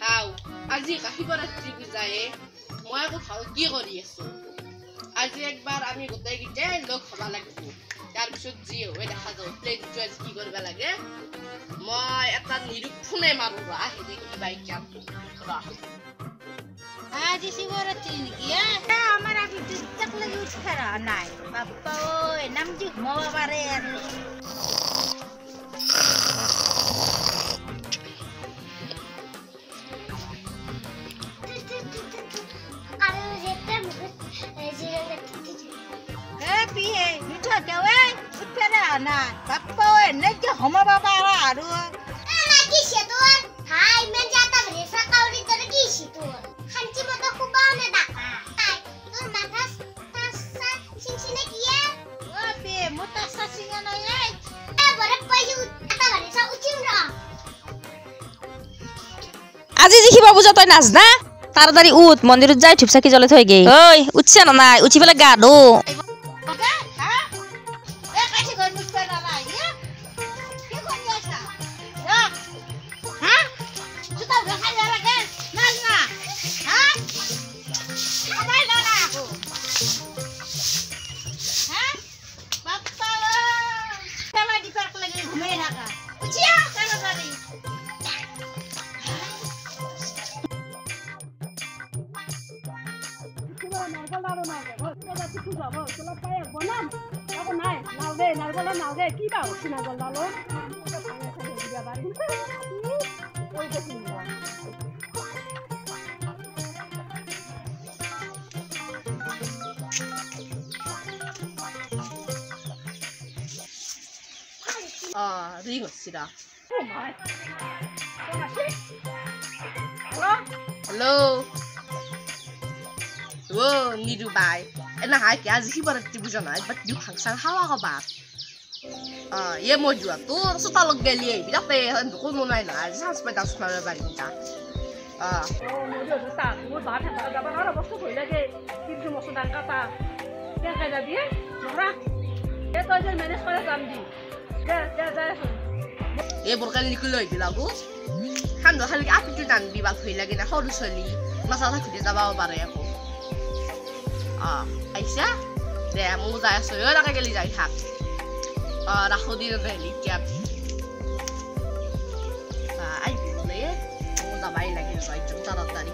হাও আজি শিৱৰাত্ৰি পূজায়ে মই আকৌ ভাল কি কৰি আছো আজি একবাৰ আমি গোটেই গিটাই লগ হবা লাগিব তাৰ পিছত যি হয় দেখা যাব প্লেনটো আজি কি কৰিব লাগে মই এটা নিৰূপণে মাৰো হেৰি কিবা ইচ্ছা আজি শিৱৰাত্ৰি নেকি আমাৰ আজি ডিস্ট্ৰিক্ট লাগি উঠা নাই বাপ্পা ঐ নামটি ঘুমাব পাৰে আৰু নাই বাপ্পা ঐ নেকি ঘুমাব পাৰা আৰু আজি যি শিৱ পূজা তই নাচ না তাড়াতাড়ি উঠ মন্দিৰত যাই ধূপ চাকি জ্বলাই থৈ গে ঐ উঠছে না নাই উঠি পেলাই গা ধো ring sida hello wo ni dubai ena ha ki aji Shivratri পূজা নাই বাট দিউ ফাংচন হাৱা কবা ye mo jua tu so ta log geli bi da pe ko no nai na ji sa pa da su na ba ri ta mo jo sa mo ba ta da ba na bostu koi lage tin se mo so dan ka ta ke ka da bi mora e to je manage kore kam di ja e borkan likuloi bilago hando halgi apitu dan bi ba khoi lage na horu soli masa ta khide da ba bare ako aisha de mo da so yo la ka geli jai thak rakho di reli tiap ai boleh mo da bai lagi sai chunta tari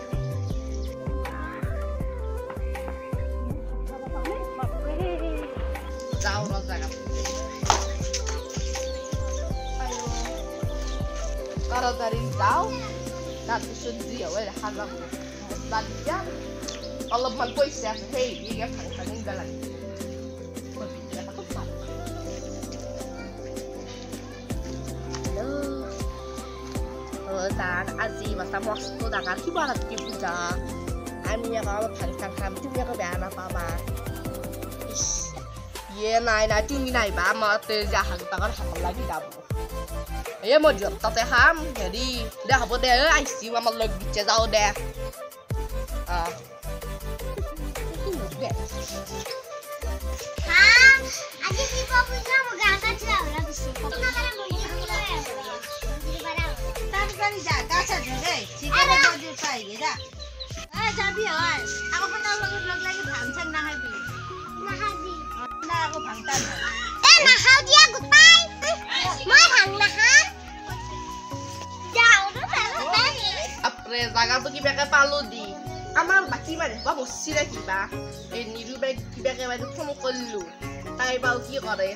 jauh roza ka kalau dari jauh nanti sudah ya weh harap tadi ya kalau mampu siap hei dia kan jalan dan azi masa waktu dengan Shivratri পূজা আমি আকৌ ভালকৈ খাম তুমি আকৌ বেয়া নাপাবা ইয়ে নাই নাই তুমি নাইবা মই যাহাক তাকৰ খাব লাগি যাব এই মই য'ত তাতে খাম হেৰি দে হ'ব দে আহিছি আমাৰ লগ দিছে যাওঁ দে জাগাটো কিবাকে পালো দি আমাৰ বাকী মানে বা বসিৰে কিবা এই নিৰুবে কিবাকে বাইটো ফোন কৰিলো তাই বাও কি কৰে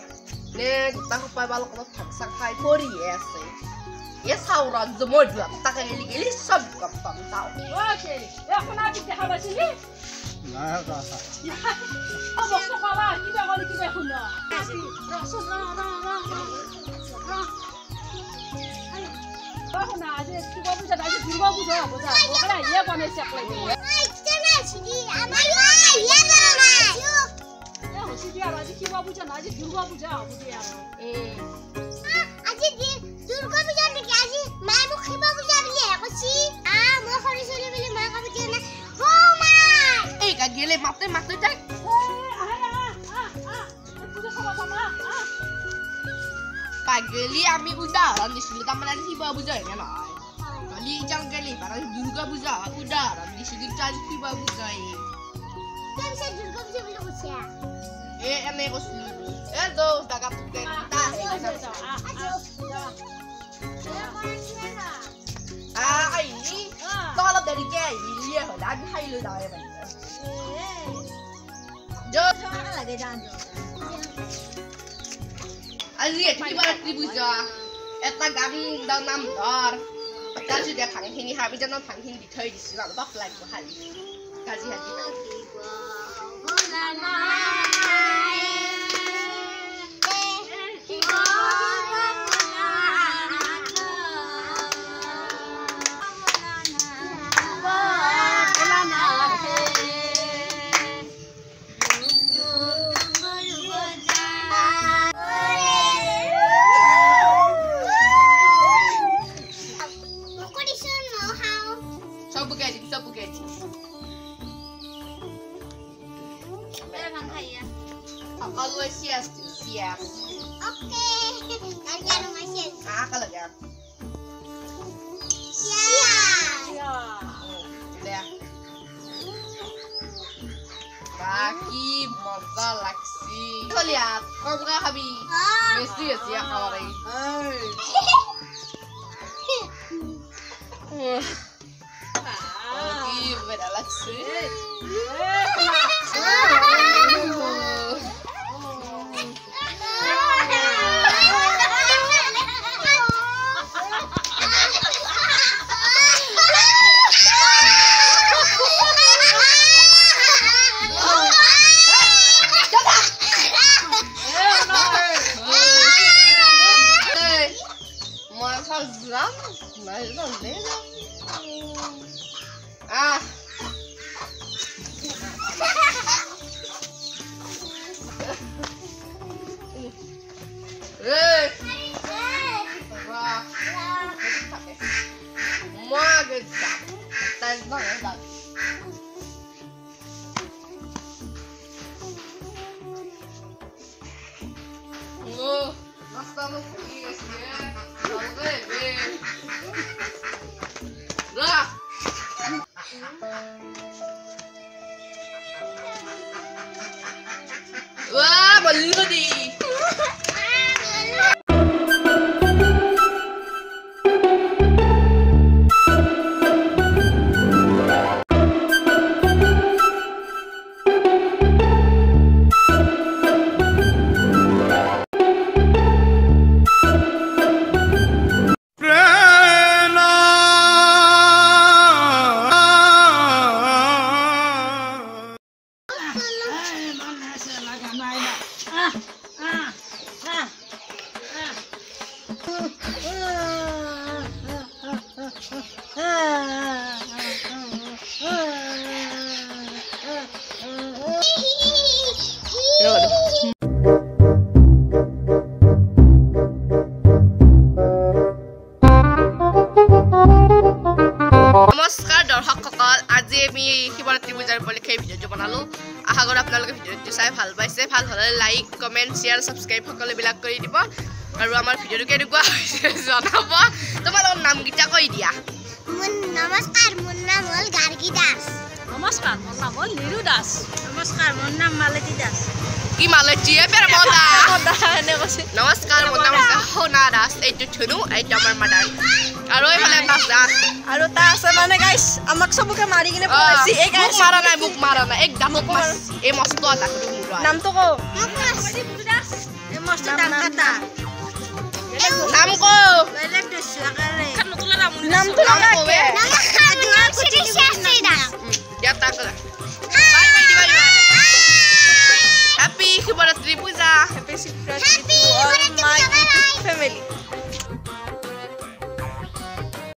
নে গোটা খপাই বাল কত থাকসা খাই পৰি আছে এ সাউৰা জমো যোৱা তাকে গেলি সব কম কম তাও ওকে এখন আদি দেখা পাইছিলি না কাকা ও বস্তু খাবা কিবা কৰি কিবা শুন বাহনা আজি শিৱ পূজা আজি দুৰ্গা পূজা হ'ব যা ওকলা ইয়ে বনাইছে একলাই আজি শিৱ পূজা না আজি দুৰ্গা পূজা হ'ব দিয়া আজি দুৰ্গা পূজা নেকি আজি মাই মোক শিৱ পূজা বুলি কৈছি মই সৰি চলি বুলি মাই কাম দিয়া না ও মাই এই কা গেলে মাতে যাই পূজা চাবা পামা পাগলি আমি উদাহৰণ দিছিলো তাৰমানে শিৱ পূজা হয় না নহয় Bali jangan kali barang Durga Puja udah di sini cari tiba buka Kan bisa Durga Puja belum usia. ene ko sulu do daga puken kita ini tolong dari gay dia lagi hai lu dah ya jo Aziat di barat di Puja eta garing dan namdar但是dia旁听你还比较能旁听你可以洗碗不来不喊感谢很基Kalau sias. Oke. Kan rumah sias. Kalau ya. Sias. Udah. Kaki motor laksi. Kau lihat, kau buka habi. Mesti ya siap kawari. Kaki beda laksi. Wah, malu nih. नमस्कार दर्शकসকল আজি আমি শিৱৰাত্ৰি পূজাৰ উপলক্ষে ভিডিঅ'টো বনালো আশা কৰো আপোনালোকে ভিডিঅ'টো চাই ভাল পাইছে ভাল হলে লাইক কমেন্ট শেয়াৰ সাবস্ক্ৰাইব সকলোবিলাক কৰি দিব আৰু আমাৰ ভিডিঅ'টো কেনেকুৱা হৈছে জনাব তোমালোকৰ নাম গীতা কৈ দিয়া নমস্কাৰ মোৰ নাম হল গাৰ্গী দাস নমস্কাৰ মোৰ নাম হ'ল নীৰু দাস নমস্কাৰ মোৰ নাম মালতী দাস কি মালতী পেৰ বদা এনে কৈছে নমস্কাৰ মোৰ নাম হৈছে সোনা দাস এইটো ধুনু এইটো আমাৰ মাদাৰ আৰু এইফালে নাচ দাস আৰু তা আছে মানে গাইস আমাক সবকে মাৰি কিনে পলাইছি এই গাইস মুখ মাৰা নাই একদম মুখ মাৰ এই মস্ত এটা মুৰা নামটো কও দাস এই মস্ত ডাঙাটা নাম কো বেলেগ দিছো আকাৰে নামটো লগা নাম কো নমস্কাৰ মোৰ নাম শ্ৰী শাস্ত্ৰী দাস ya tak